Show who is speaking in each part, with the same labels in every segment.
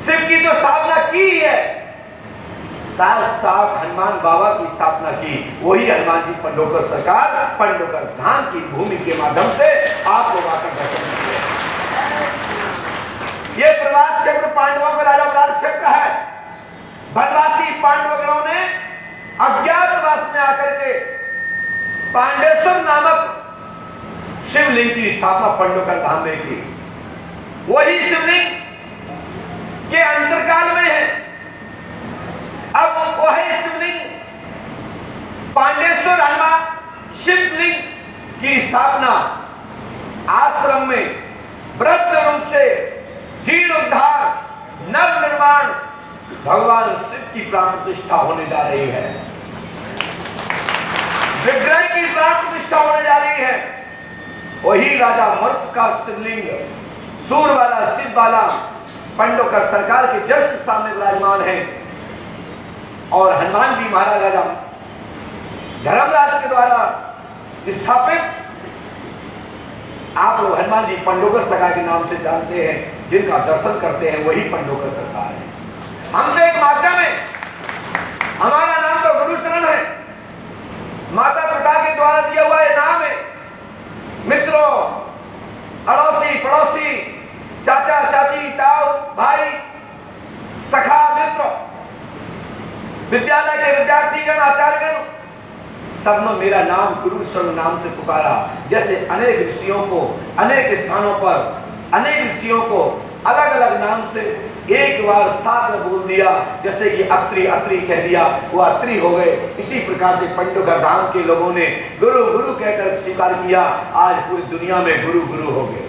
Speaker 1: शिव की तो स्थापना की है, साथ साथ हनुमान बाबा की स्थापना की। वही हनुमान जी पंडोकर सरकार, पंडोकर धाम की भूमि के माध्यम से आप लोग आकर दर्शन करते हैं। ये प्रवास क्षेत्र पांडवों का राजा विराट क्षेत्र है। वनवासी पांडवगणों ने अज्ञातवास में आकर के पांडेश्वर नामक शिवलिंग की स्थापना पंडोकर धाम में की। वही शिवलिंग के अंतरकाल में है। अब वही शिवलिंग पांडेश्वर हनुमान शिवलिंग की स्थापना आश्रम में व्रत रूप से जीर्णोद्धार नव निर्माण भगवान शिव की प्राण प्रतिष्ठा होने जा रही है। विग्रह की प्राण प्रतिष्ठा होने जा रही है। वही राजा मरुत का शिवलिंग सूर वाला शिव वाला पंडोकर सरकार के जस्ट सामने विराजमान है। और हनुमान जी महाराज राजा धर्मराज के द्वारा स्थापित आप लोग हनुमान जी पंडोकर सरकार के नाम से जानते हैं, जिनका दर्शन करते हैं वही पंडोकर सरकार है। हम तो एक माध्यम है, हमारा नाम तो गुरु शरण है, माता पिता के द्वारा दिया हुआ ये नाम है। मित्रों, अड़ोसी पड़ोसी, चाचा चाची, ताऊ भाई, सखा मित्र, विद्यालय के विद्यार्थीगण, आचार्यगण, सबने मेरा नाम गुरु शरण नाम से पुकारा। जैसे अनेक ऋषियों को अनेक स्थानों पर अनेक ऋषियों को अलग अलग नाम से एक बार साथ में बोल दिया, जैसे कि अत्रि अत्रि कह दिया, वो अत्रि हो गए। इसी प्रकार से पंडोकर धाम के लोगों ने गुरु गुरु कहकर स्वीकार किया। आज पूरी दुनिया में गुरु गुरु हो गए।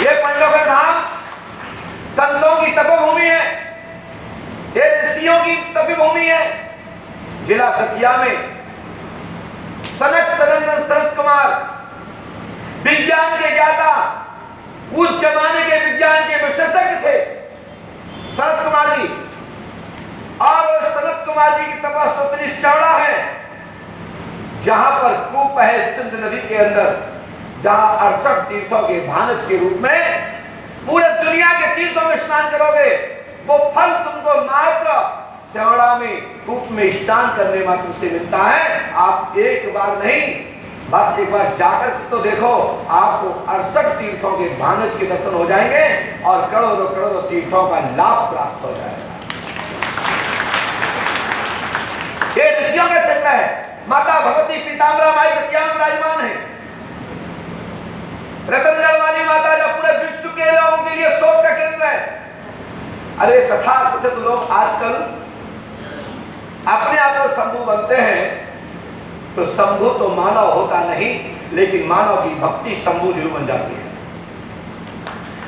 Speaker 1: ये पंडोकर धाम संतों की तपोभूमि है, ये ऋषियों की तपोभूमि है। जिला दतिया में सनक सनंदन सनत कुमार विज्ञान के ज्ञाता, उस जमाने के विज्ञान के विशेषज्ञ थे सनत कुमार जी। और सनत कुमार जी की तपस्या श्रवणा है, जहां पर कूप है सिंध नदी के अंदर, जहां 68 तीर्थों के भानज के रूप में पूरे दुनिया के तीर्थों में स्नान करोगे, वो फल तुमको मात्र श्रवणा में कूप में स्नान करने मात्र से मिलता है। आप एक बार नहीं, बस एक बार जाकर तो देखो, आपको 68 तीर्थों के भानज के दर्शन हो जाएंगे और करोड़ों करोड़ों तीर्थों का लाभ प्राप्त हो जाएगा। ये ऋषियों का क्षेत्र है। माता भगवती पीताम्बरा माई दतिया में विराजमान है। रतनजल वाली माता जो पूरे विश्व के लोगों के लिए शोध का केंद्र है। अरे तथाकथित लोग आजकल अपने आप को शंभु बनते हैं, तो शंभु तो मानव होता नहीं, लेकिन मानव की भक्ति शंभु जरूर बन जाती है।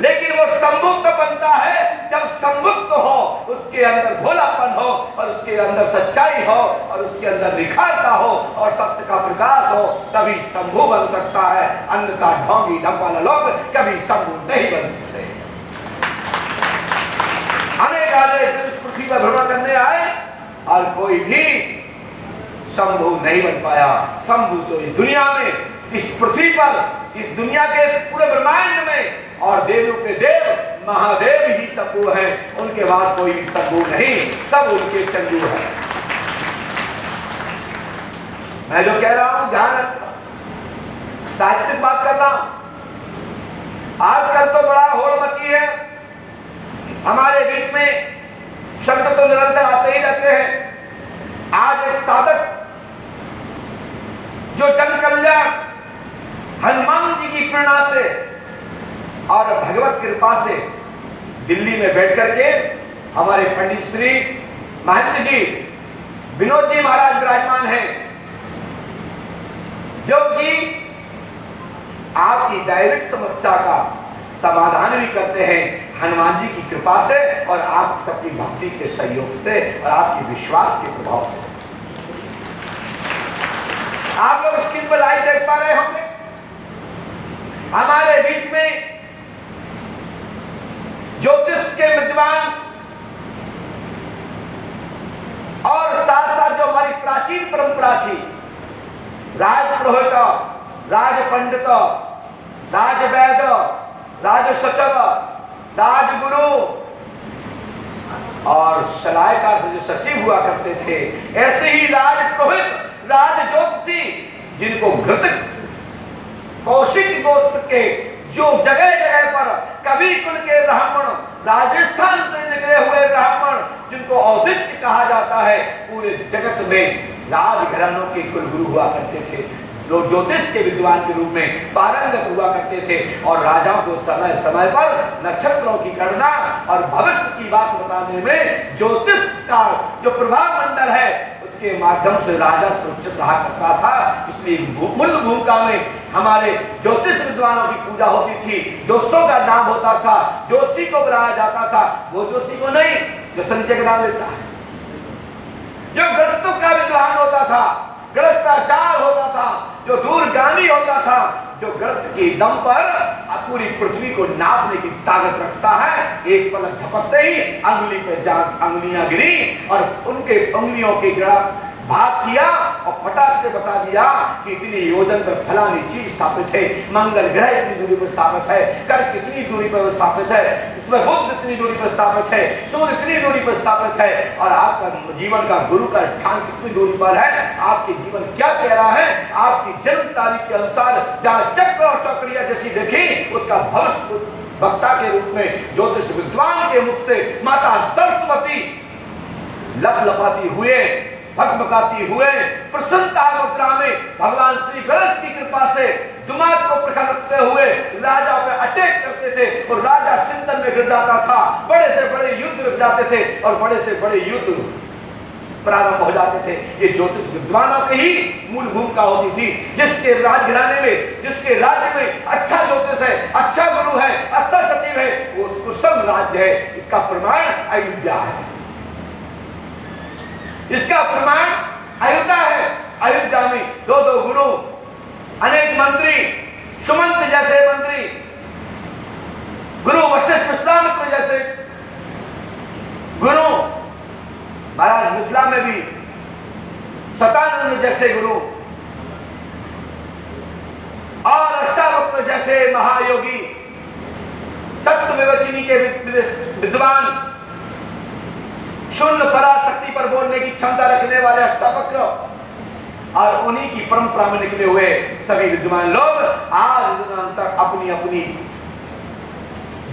Speaker 1: लेकिन वो शंभु तो बनता है जब शंभुत्व हो, उसके अंदर भोलापन हो और उसके अंदर सच्चाई हो और उसके अंदर निखारता हो और सत्य का प्रकाश हो, तभी शंभु बन सकता है। अन्यथा ढोंगी ढप्पाला लोग कभी शंभु नहीं बन सकते। अनेक राजे इस पृथ्वी पर भ्रमण करने आए और कोई भी शंभु नहीं बन पाया। शंभु तो इस दुनिया में, इस पृथ्वी पर, इस दुनिया के पूरे ब्रह्मांड में और देवों के देव महादेव ही शंभु हैं। उनके बाद कोई भी शंभु नहीं, सब उनके चंदू हैं। मैं जो कह रहा हूं ध्यान रखना, साहित्यिक बात कर रहा हूं। आजकल तो बड़ा होड़ मची है, हमारे बीच में शब्द तो निरंतर आते ही रहते हैं। आज एक साधक जो जन कल्याण हनुमान जी की प्रेरणा से और भगवत कृपा से दिल्ली में बैठ करके हमारे पंडित श्री महंत जी विनोद जी महाराज विराजमान हैं, जो कि आपकी डायरेक्ट समस्या का समाधान भी करते हैं हनुमान जी की कृपा से और आप सबकी भक्ति के सहयोग से और आपके विश्वास के प्रभाव से। आप लोग स्क्रीन पर लाइव देख पा रहे होंगे, हमारे बीच में ज्योतिष के विद्वान और साथ साथ जो हमारी प्राचीन परंपरा थी, राज पुरोहित, राज पंडित, राज वैद, राज सचिव, राजगुरु और सलाहकार से जो सचिव हुआ करते थे, ऐसे ही राजपुरोहित, राजज्योतिषी, जिनको घृत कौशिक गोत्र के जो जगह जगह पर कवि कुल के ब्राह्मण, राजस्थान से निकले हुए ब्राह्मण, जिनको औदित्य कहा जाता है, पूरे जगत में राजघरानों के कुलगुरु हुआ करते थे, जो ज्योतिष के विद्वान के रूप में पारंगत हुआ करते थे और राजाओं को समय समय पर नक्षत्रों की गणना और भविष्य की बात बताने में ज्योतिष का जो प्रभाव मंडल है उसके माध्यम से राजा सुरक्षित रहा करता था। इसलिए मूल भूमिका में हमारे ज्योतिष विद्वानों की पूजा होती थी, ज्योतिषों का नाम होता था, ज्योतिषी को बुलाया जाता था, वो ज्योतिषी को नहीं जो संजय का नाम लेता है, जो गृहस्थों का विद्वान होता था, गृहस्थाचार होता था, जो दूरगामी होता था, जो गृहस्थ के दम पर पूरी पृथ्वी को नापने की ताकत रखता है। एक पलक झपकते ही अंगुली पे अंगुलियां गिरी और उनके अंगुलियों के गड़ा भाग किया और फटाक से बता दिया कि इतनी योजन पर फलानी चीज स्थापित है, मंगल ग्रह इतनी दूरी पर स्थापित है, कर्क कितनी दूरी पर स्थापित है, इसमें बुध इतनी दूरी पर स्थापित है, सूर्य इतनी दूरी पर स्थापित है और आपका जीवन का गुरु का स्थान कितनी दूरी पर है। आपके जीवन क्या कह रहा है, आपकी जन्म तारीख के अनुसार जहाँ चक्र और चक्रिया जैसी देखी उसका भविष्य वक्ता के रूप में ज्योतिष विद्वान के मुख से माता सरस्वती लपलपाती हुए, भगभगाती हुए, प्रसन्नता मुद्रा में भगवान श्री गणेश की कृपा से दिमाग को प्रखर रखते हुए राजा पे अटैक करते थे और राजा चिंतन में गिर जाता था। बड़े से बड़े युद्ध रुक जाते थे और बड़े से बड़े युद्ध प्रारंभ हो जाते थे। ये ज्योतिष विद्वानों की ही मूल भूमिका होती थी। जिसके राजघराने में, जिसके राज्य में अच्छा ज्योतिष है, अच्छा गुरु है, अच्छा सचिव है, वो कुशल राज्य है। इसका प्रमाण अयोध्या है, इसका प्रमाण अयोध्या है। अयोध्या में दो दो गुरु, अनेक मंत्री, सुमंत जैसे मंत्री, गुरु वशिष्ठ विश्वामित्र जैसे गुरु, महाराज मिथिला में भी सतानंद जैसे गुरु और अष्टावक्र जैसे महायोगी, तत्व विवेचनी के विद्वान, शून्य पराशक्ति पर बोलने की क्षमता रखने वाले अष्टावक्र और उन्हीं की परंपरा में निकले हुए सभी विद्वान लोग आज दिन तक अपनी अपनी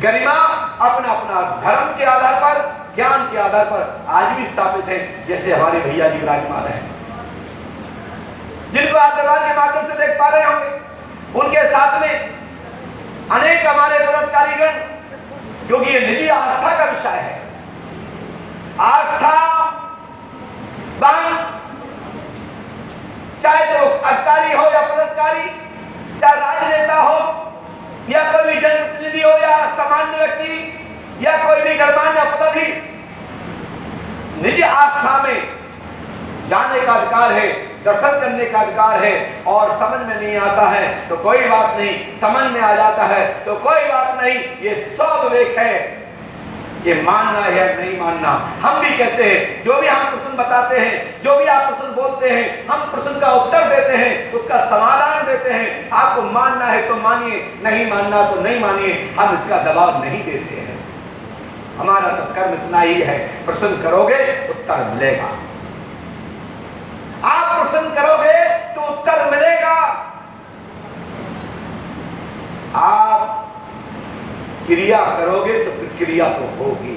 Speaker 1: गरिमा, अपना अपना धर्म के आधार पर, ज्ञान के आधार पर आज भी स्थापित है। जैसे हमारे भैया जी विराजमान है, जिनको आप दरबार के माध्यम से देख पा रहे होंगे, उनके साथ में अनेक हमारे पदाधिकारीगण, क्योंकि ये निजी आस्था का विषय है। आस्था बन, चाहे तो अधिकारी हो या पदाधिकारी, चाहे राजनेता हो या कोई भी जनप्रतिनिधि हो या सामान्य व्यक्ति या कोई भी गणमान्य पदाधिकारी, निजी आस्था में जाने का अधिकार है, दर्शन करने का अधिकार है। और समझ में नहीं आता है तो कोई बात नहीं, समझ में आ जाता है तो कोई बात नहीं। ये स्वाभाविक है, ये मानना है या नहीं मानना। हम भी कहते हैं, जो भी हम प्रश्न बताते हैं, जो भी आप प्रश्न बोलते हैं, हम प्रश्न का उत्तर देते हैं, उसका समाधान देते हैं। आपको मानना है तो मानिए, नहीं मानना तो नहीं मानिए, हम इसका दबाव नहीं देते हैं। हमारा तो कर्म इतना ही है, प्रश्न करोगे उत्तर मिलेगा, आप प्रश्न करोगे तो उत्तर मिलेगा। आप क्रिया करोगे तो फिर क्रिया तो होगी।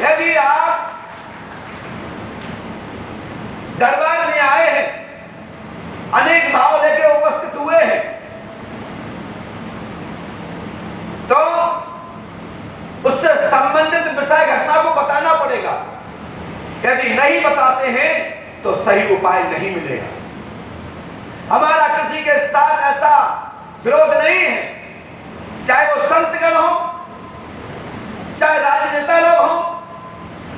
Speaker 1: यदि आप दरबार में आए हैं, अनेक भाव लेके उपस्थित हुए हैं, तो उससे संबंधित विषय घटना को बताना पड़ेगा। यदि नहीं बताते हैं तो सही उपाय नहीं मिलेगा। हमारा किसी के साथ ऐसा विरोध नहीं है, चाहे वो संतगण हो, चाहे राजनेता लोग हो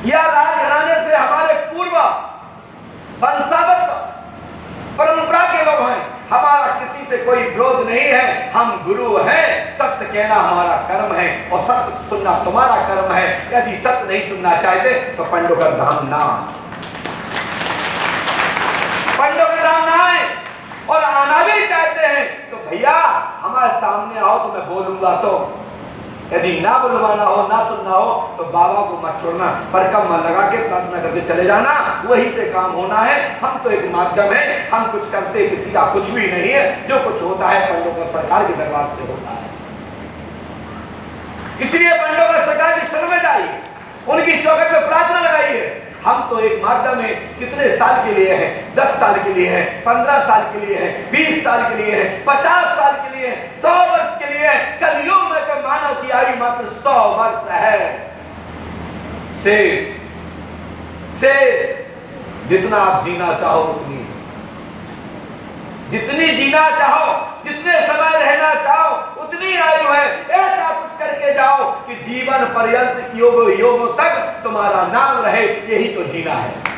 Speaker 1: या राजघराने से हमारे पूर्व वंशावत परंपरा के लोग हैं। हमारा किसी से कोई विरोध नहीं है। हम गुरु हैं, सत्य कहना हमारा कर्म है और सत्य सुनना तुम्हारा कर्म है। यदि सत्य नहीं सुनना चाहते तो पंडोगर धाम ना, पंडोगर धाम ना आए, और आना भी चाहते हैं तो भैया हमारे सामने आओ तो मैं बोलूंगा, तो यदि ना बुलवाना हो, ना सुनना हो तो बाबा को मत छोड़ना, पर कम मन लगा के प्रार्थना करके चले जाना, वही से काम होना है। हम तो एक माध्यम है, हम कुछ करते किसी का कुछ भी नहीं है। जो कुछ होता है पंडोकर सरकार के दरबार से होता है। इसलिए पंडोकर सरकार की शरण में जाइए, उनकी चौखट पे प्रार्थना लगाइए। हम तो एक माध्यम में कितने साल के लिए हैं, 10 साल के लिए हैं, 15 साल के लिए हैं, 20 साल के लिए हैं, 50 साल के लिए हैं, 100 वर्ष के लिए हैं। कलयुग में तो मानव की आयु मात्र 100 वर्ष है। शेष जितना आप जीना चाहो उतनी, जितनी जीना चाहो, जितने समय रहना चाहो उतनी आयु है। ऐसा कुछ करके जाओ कि जीवन पर्यंत योग तक तुम्हारा नाम रहे, यही तो जीना है।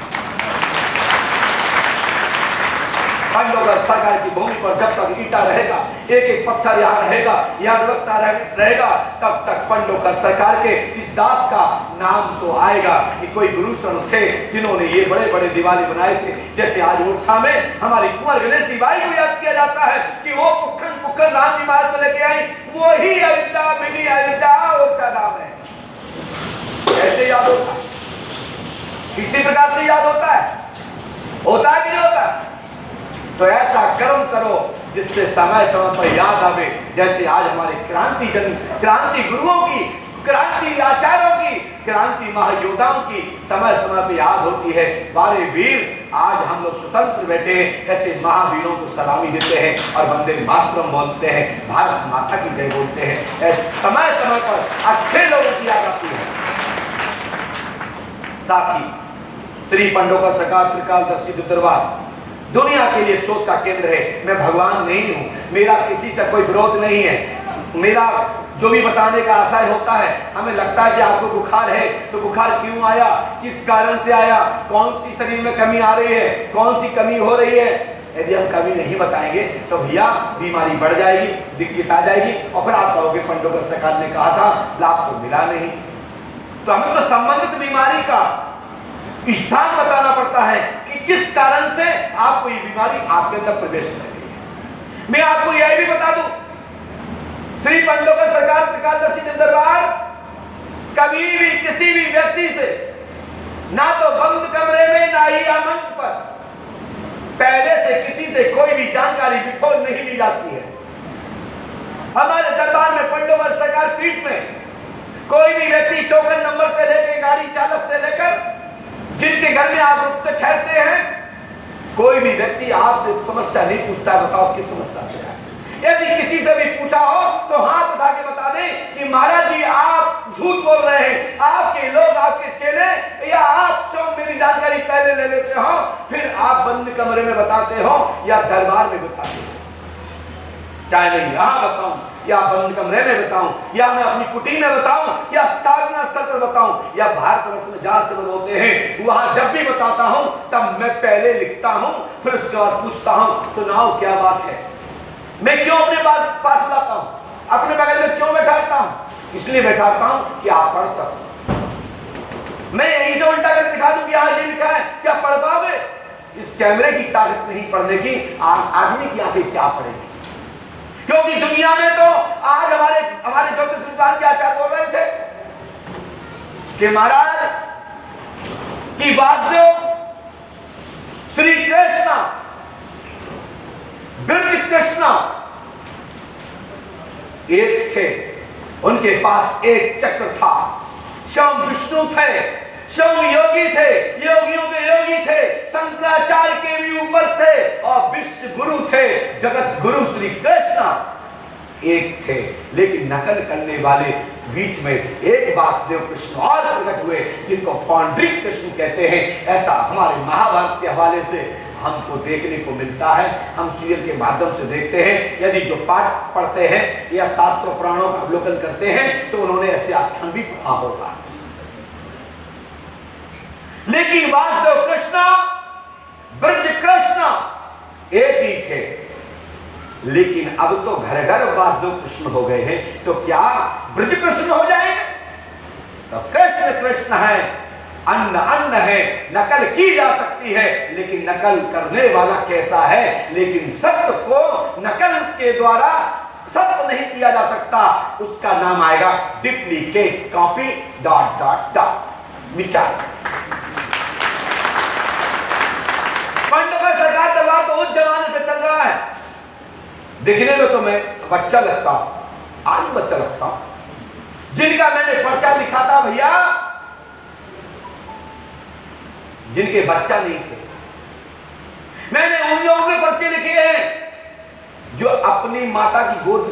Speaker 1: पंडोकर सरकार की भूमि पर जब तक ईटा रहेगा, एक एक पत्थर यहाँ रहेगा, यहाँ लगता रहेगा, तब तक पंडोकर सरकार के इस दास का नाम तो आएगा। कि कोई गुरु सन थे जिन्होंने ये बड़े बड़े दिवाले बनाए थे। जैसे आज ओरछा में हमारी कुंवर गणेश बाई को याद किया जाता है कि वो पुखन राम की मार्ग को लेके आई, वही अयोध्या मिनी अयोध्या ओरछा नाम है। ऐसे याद होता है, किसी प्रकार से याद होता है कि नहीं होता? तो ऐसा कर्म करो जिससे समय समय पर याद आवे। जैसे आज हमारे क्रांति गुरुओं की, क्रांति आचार्यों की, क्रांति महायोद्धाओं की समय समय पर याद होती है। बारे वीर, आज हम लोग स्वतंत्र बैठे हैं, ऐसे महावीरों को सलामी देते हैं और वंदे मातरम बोलते हैं, भारत माता की जय बोलते हैं। ऐसे समय समय पर अच्छे लोगों की याद आती है। साथ ही श्री पंडोकर सरकार त्रिकालदर्शी दरबार दुनिया के लिए शोध का केंद्र है। मैं भगवान नहीं हूं, मेरा किसी से कोई विरोध नहीं है। मेरा जो भी बताने का आशय होता है, हमें लगता है कि आपको बुखार है तो बुखार क्यों आया, किस कारण से आया, कौन सी शरीर में कमी आ रही है, कौन सी कमी हो रही है। यदि हम कमी नहीं बताएंगे तो भैया बीमारी बढ़ जाएगी, दिक्कत आ जाएगी और फिर आप कहोगे पंडोकर सरकार ने कहा था, लाभ तो मिला नहीं। तो हमें तो संबंधित बीमारी का स्थान बताना पड़ता है कि किस कारण से आपको ये बीमारी आपके अंदर प्रवेश कर रही है। मैं आपको यह भी बता दूं, श्री पंडोकर सरकार त्रिकालदर्शी दरबार कभी भी किसी भी व्यक्ति से ना तो बंद कमरे में ना ही मंच पर पहले से किसी से कोई भी जानकारी बिखोर नहीं ली जाती है। हमारे दरबार में पंडोकर सरकार पीठ में कोई भी व्यक्ति टोकन नंबर से लेकर गाड़ी चालक से लेकर जिनके घर में आप रुकते ठहरते हैं, कोई भी व्यक्ति आपसे समस्या नहीं पूछता, बताओ किस समस्या से है। यदि किसी से भी पूछा हो तो हाथ उठा के बता दें कि महाराज जी आप झूठ बोल रहे हैं, आपके लोग, आपके चेले या आप सब मेरी जानकारी पहले ले लेते हो, फिर आप बंद कमरे में बताते हो या दरबार में बताते हो। चाहे मैं यहां बताऊं या बंद कमरे में बताऊं या मैं अपनी कुटी में बताऊं या साधना स्थल पर बताऊं या भारत वर्ष में जहां से होते हैं वहां जब भी बताता हूं तब मैं पहले लिखता हूं, फिर उसके बाद पूछता हूं सुनाओ क्या बात है। मैं क्यों अपने पास बुलाता हूं, अपने बगल में क्यों बैठाता हूं? इसलिए बैठाता हूं कि आप पढ़ सको। मैं यहीं से उल्टा कर दिखा दूं कि यहां ये लिखा है, क्या पढ़ पाओगे? इस कैमरे की ताकत नहीं पढ़ने की, आदमी की आंखें क्या पढ़ेगी? क्योंकि दुनिया में तो आज हमारे ज्योतिष विद्वान के आचार्य बोल रहे थे कि महाराज की वासुदेव श्री कृष्ण ब्रज कृष्ण एक थे, उनके पास एक चक्र था, स्वयं विष्णु थे, स्वयं योगी थे, योगियों के योगी थे, शंकराचार्य के भी ऊपर थे और विश्व गुरु थे, जगत गुरु श्री कृष्ण एक थे। लेकिन नकल करने वाले बीच में एक वासुदेव कृष्ण और प्रकट हुए जिनको पौंड्रिक कृष्ण कहते हैं। ऐसा हमारे महाभारत के हवाले से हमको देखने को मिलता है, हम सीरियल के माध्यम से देखते हैं। यदि जो पाठ पढ़ते हैं या शास्त्र पुराणों का अवलोकन करते हैं तो उन्होंने ऐसे आख्यान भी पढ़ा होगा। लेकिन वासुदेव कृष्ण ब्रज कृष्ण एक ही थे। लेकिन अब तो घर घर वासुदेव कृष्ण हो गए हैं, तो क्या ब्रज कृष्ण हो जाएंगे? तो कृष्ण कृष्ण है, अन्न अन्न है, नकल की जा सकती है, लेकिन नकल करने वाला कैसा है। लेकिन सत्य को नकल के द्वारा सत्य नहीं किया जा सकता, उसका नाम आएगा duplicate copy dot dot dot. विचार पंडोकर सरकार दरबार तो उस जमाने से चल रहा है, दिखने में तो मैं बच्चा लगता हूं, आज बच्चा लगता हूं। जिनका मैंने पर्चा लिखा था भैया, जिनके बच्चा नहीं थे, मैंने उन लोगों के पर्चे लिखे हैं जो अपनी माता की गोद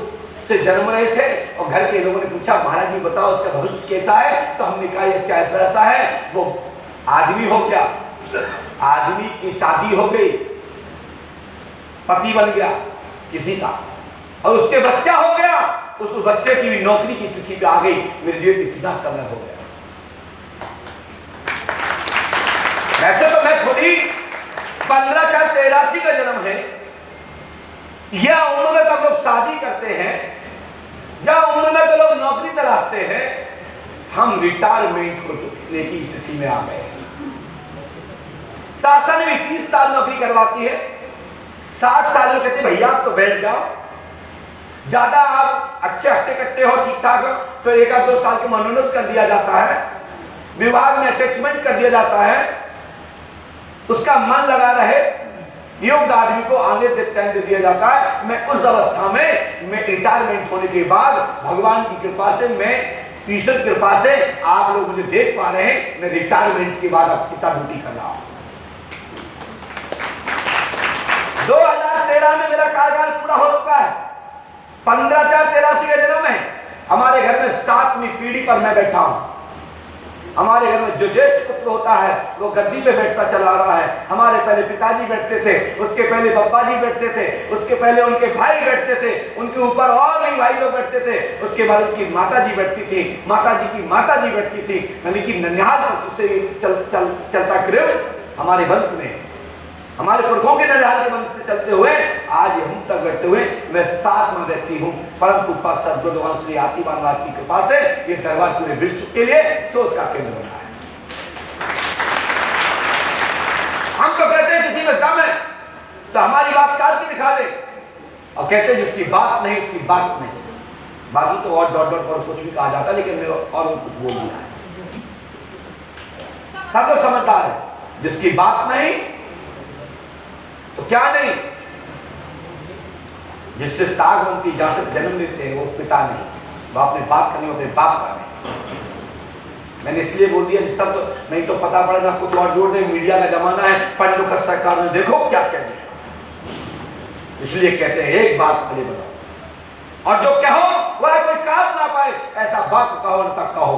Speaker 1: से जन्म रहे थे और घर के लोगों ने पूछा महाराज जी बताओ उसका भविष्य कैसा है, तो हमने कहा इसका ऐसा ऐसा है। वो आदमी हो गया, आदमी की शादी हो गई, पति बन गया किसी का, और उसके बच्चा हो गया, उस बच्चे की भी नौकरी की स्थिति पे आ गई। मेरे लिए कितना समय हो गया। वैसे तो मैं खुद ही 1583 का जन्म है, यह उम्र में तब लोग शादी करते हैं, या उम्र में तो लोग नौकरी तलाशते हैं, हम रिटायरमेंट लेने की स्थिति में आ गए। शासन भी 30 साल नौकरी करवाती है, 60 साल में कहते भैया आप तो बैठ जाओ, ज्यादा आप अच्छे हट्टे कट्टे हो ठीक ठाक हो तो 1-2 साल की मनोन्नत कर दिया जाता है, विभाग में अटैचमेंट कर दिया जाता है, उसका मन लगा रहे, योग्य आदमी को आगे टाइम दे दिया जाता है। मैं उस अवस्था में मैं रिटायरमेंट होने के बाद भगवान की कृपा से, मैं ईश्वर की कृपा से आप लोग मुझे देख पा रहे हैं, मैं रिटायरमेंट के बाद आपके साथ ड्यूटी कर रहा हूं। 2013 में मेरा कार्यकाल पूरा हो चुका है। 1583 का जन्म है। हमारे घर में 7वीं पीढ़ी पर मैं बैठा हूं। हमारे घर में जो ज्येष्ठ पुत्र होता है वो गद्दी पे बैठता चला रहा है। हमारे पहले पिताजी बैठते थे, उसके पहले बब्बा जी बैठते थे, उसके पहले उनके भाई बैठते थे, उनके ऊपर और भी भाई लोग बैठते थे, उसके बाद उनकी माता जी बैठती थी, माता जी की माता जी बैठती थी। यानी कि ननिहाल से चलता क्रम हमारे वंश में, हमारे पुरखों के ननिहाल के वंश से चलते हुए आज हम तक बैठते हुए मैं साथ में रहती हूँ। परम कृपा सद्गुरु श्री आतिमानवाद की कृपा से ये दरबार पूरे विश्व के लिए सोच का केंद्र बना है। हम तो कहते हैं किसी में दम है तो हमारी बात काट के दिखा दे, और कहते हैं जिसकी बात नहीं उसकी बात नहीं। बाकी तो और डॉट डॉट और कुछ भी कहा जाता, लेकिन मेरे और कुछ बोल दिया है। सब लोग समझदार है, जिसकी बात नहीं तो क्या नहीं, जिससे साग बनती जहां से जन्म लेते हैं वो पिता नहीं, वो अपने बात करने अपने बाप का नहीं। मैंने इसलिए बोल दिया सब तो, नहीं तो पता पड़ेगा कुछ और जोड़ दे। मीडिया का जमाना है, पंडोकर सरकार ने देखो क्या कह दिया, इसलिए कहते हैं एक बात पहले बताओ और जो कहो वह कोई काट ना पाए, ऐसा बात कहो न तक कहो।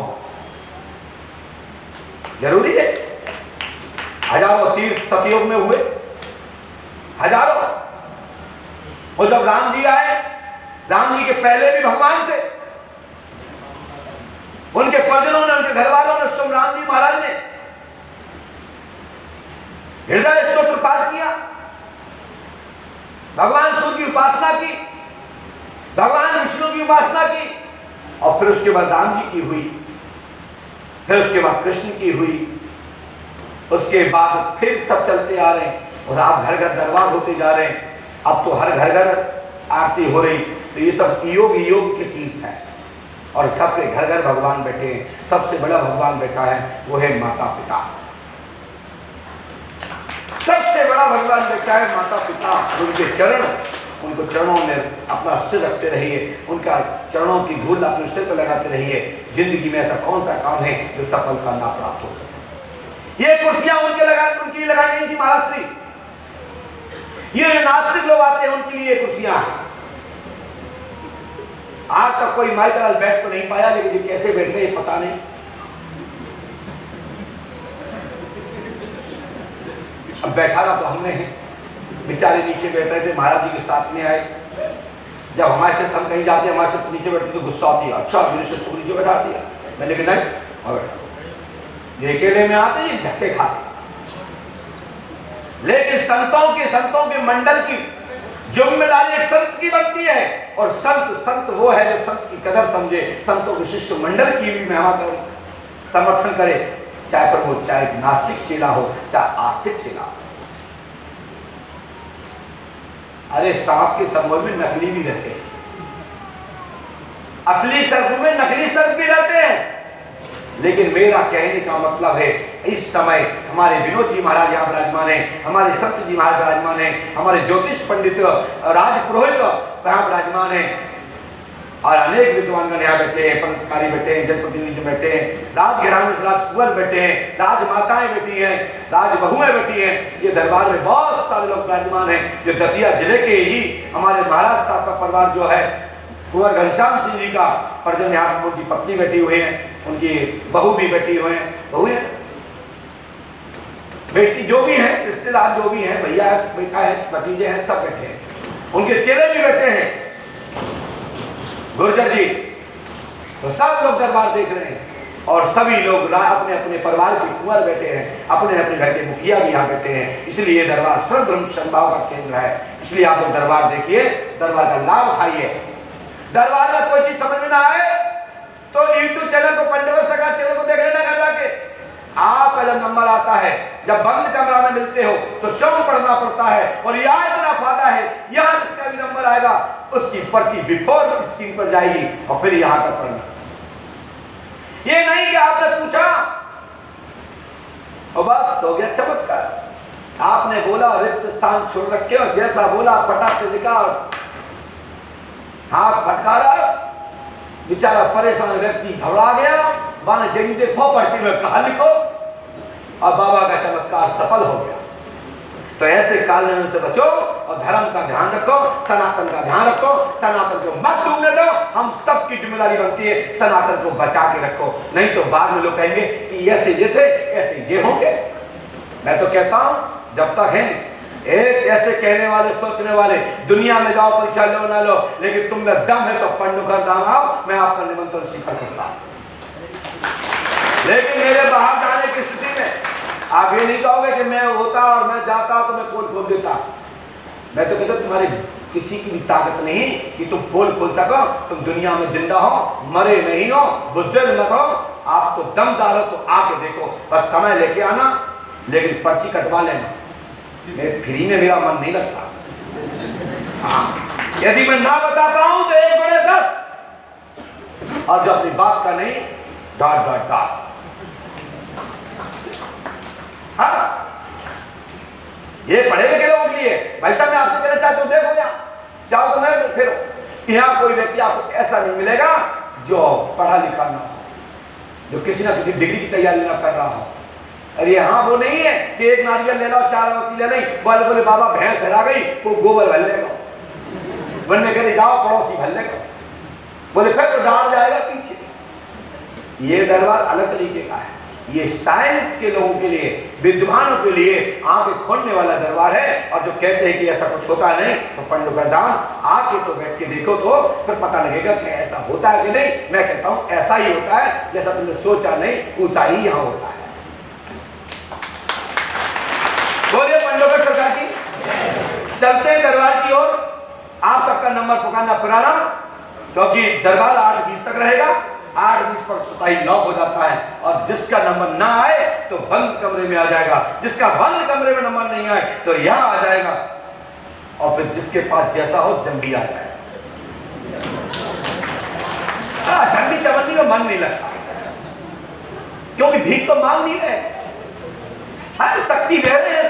Speaker 1: जरूरी है। हजारों तीर्थ सतयुग में हुए, हजारों। और जब राम जी आए, राम जी के पहले भी भगवान थे, उनके परिजनों ने, उनके घर वालों ने, स्वयं राम जी महाराज ने हृदय स्तोत्र पाठ किया, भगवान सूर्य की उपासना की, भगवान विष्णु की उपासना की, और फिर उसके बाद राम जी की हुई, फिर उसके बाद कृष्ण की हुई, उसके बाद फिर सब चलते आ रहे हैं और आप घर घर दरबार होते जा रहे हैं। अब तो हर घर घर आरती हो रही, तो ये सब योग योग के तीर्थ है और सबके घर घर भगवान बैठे हैं। सबसे बड़ा भगवान बैठा है वो है माता पिता, सबसे बड़ा भगवान बैठा है माता पिता। उनके चरण, उनको चरणों में अपना सिर रखते रहिए, उनका चरणों की धूल अपने सिर पर लगाते रहिए। जिंदगी में ऐसा कौन सा काम है जो सफलता ना प्राप्त हो सके। ये कुर्सियां उनकी लगाई गई थी महाराष्ट्री, ये नास्तिक लोग आते हैं उनके लिए कुर्सियां हैं। आज तक कोई माइकल बैठ तो नहीं पाया, लेकिन ये कैसे बैठ गए पता नहीं। अब बैठा था तो हमने बेचारे नीचे बैठ रहे थे, महाराज जी के साथ में आए। जब हमारे से हम कहीं जाते, हमारे से नीचे बैठते तो गुस्सा आती है, अच्छा मेरे से नीचे बैठा दिया। मैंने कहा नहीं, और ये अकेले में आते हैं धक्के खाते। लेकिन संतों के मंडल की जिम्मेदारी एक संत की बनती है, और संत वो है जो संत की कदर समझे, संतों के शिष्य मंडल की भी महिमा करे, समर्थन करे। चाहे पर वो चाहे नास्तिक चेला हो चाहे आस्तिक चेला हो। अरे सांप के समूह में नकली भी रहते हैं, असली सर्प में नकली सर्प भी रहते हैं। लेकिन मेरा कहने का मतलब है, इस समय हमारे विनोद जी महाराज यहाँ विराजमान है, हमारे संत जी महाराज विराजमान है, हमारे ज्योतिष पंडित राजपुरोहित यहाँ विराजमान है, और अनेक विद्वानगण यहाँ बैठे हैं, पंथकारी बैठे हैं, जनप्रतिनिधि बैठे हैं, राजघराने से राजकुंवर बैठे हैं, राजमाताएं बैठी हैं, राजबहुएं बैठी हैं। ये दरबार में बहुत सारे लोग विराजमान हैं, जो दतिया जिले के ही हमारे महाराज साहब का परिवार जो है, कुंवर घनश्याम सिंह जी का परिजन यहाँ उनकी पत्नी बैठी हुई है, उनकी बहू भी बैठी हुए हैं, बहू है बेटी जो भी है, रिश्तेदार जो भी है, भैया है, बेटा है, भतीजे हैं, सब बैठे हैं, उनके चेले भी बैठे हैं, गुर्जर जी, तो सब लोग दरबार देख रहे हैं। और सभी लोग अपने अपने परिवार के कुंवर बैठे हैं, अपने अपने घर के मुखिया भी यहाँ बैठे हैं। इसलिए ये दरबार सर्वधर्म समभाव का केंद्र है। इसलिए आप लोग दरबार देखिए, दरबार का लाभ उठाइए। दरबार में कोई चीज समझ में ना आए तो यूट्यूब चैनल को, पंडवर सरकार चैनल को देख लेना घर जाके। आपका जब नंबर आता है, जब बंद कमरा में मिलते हो तो शव पढ़ना पड़ता है, और यहाँ इतना फायदा है, यहाँ जिसका भी नंबर आएगा उसकी पर्ची बिफोर स्क्रीन पर जाएगी और फिर यहाँ पर पढ़ना। ये नहीं कि आपने पूछा और बस हो गया चमत्कार। आपने बोला, रिक्त स्थान छोड़ रखे और जैसा बोला फटाक से लिखा और हाथ फटकारा, बेचारा परेशान व्यक्ति घबरा गया, माने जगी देखो पर्ची में कहा लिखो, और बाबा का चमत्कार सफल हो गया। तो ऐसे काल से बचो और धर्म का ध्यान रखो, सनातन का ध्यान रखो, सनातन को मत डूबने दो। हम सबकी जिम्मेदारी बनती है सनातन को बचा के रखो, नहीं तो बाद में लोग कहेंगे कि ऐसे ये थे, ऐसे ये होंगे। मैं तो कहता हूं जब तक है एक ऐसे कहने वाले, सोचने वाले, दुनिया में जाओ परीक्षा लो ना लो, लेकिन तुम में दम है तो पंडुकर धाम आओ, मैं आपका निमंत्रण स्वीकार करता हूं। लेकिन मेरे बाहर जाने की स्थिति में आप ये नहीं कहोगे कि मैं होता और मैं जाता तो मैं पोल खोल देता। मैं तो कहता तुम्हारी किसी की भी ताकत नहीं कि तुम पोल खोल सको। तुम दुनिया में जिंदा हो, मरे नहीं हो, बुजुर्ग मत हो, आपको दम डालो तो आके देखो, बस समय लेके आना, लेकिन पर्ची कटवा लेना। मैं फ्री में मेरा मन नहीं लगता। हाँ, यदि मैं ना बता पाऊं तो 1 बड़े 10, और जो अपनी बात का नहीं डॉट। हाँ, ये पढ़े लिखे लोगों के लिए भाई साहब मैं आपसे कहना चाहता हूं, देखो यहाँ जाओ तो मैं फिर यहाँ कोई व्यक्ति आपको ऐसा नहीं मिलेगा जो पढ़ा लिखा ना हो, जो किसी ना किसी डिग्री की तैयारी ना कर रहा हो। अरे हाँ वो नहीं है कि एक नारियल ले लो 4 रोटी ले नहीं, बोले बाबा भैंस हरा गई वो गोबर भर लेगा, बनने के लिए जाओ पड़ोसी भर लेगा, बोले फिर तो डाल जाएगा पीछे। ये दरबार अलग तरीके का है, ये साइंस के लोगों के लिए, विद्वानों के लिए आंखें खोलने वाला दरबार है। और जो कहते हैं कि ऐसा कुछ होता नहीं, तो पंडुकर धाम आके तो बैठ के देखो तो फिर पता लगेगा कि ऐसा होता है कि नहीं। मैं कहता हूं ऐसा ही होता है, जैसा तुमने सोचा नहीं उसा ही यहां होता है। बोलिए पंडुकर सरकार की। चलते हैं दरबार की ओर। आप सबका नंबर पुकारना प्रारंभ, क्योंकि दरबार 8:20 तक रहेगा। 8:20 पर सुताई लॉक हो जाता है, और जिसका नंबर ना आए तो बंद कमरे में आ जाएगा, जिसका बंद कमरे में नंबर नहीं आए तो यहां आ जाएगा, और फिर जिसके पास जैसा हो जल्दी आ जाएगा। ठंडी चमकनी में मन नहीं लगता, क्योंकि भीख तो मांग नहीं रहे, हर शक्ति दे रहे हैं।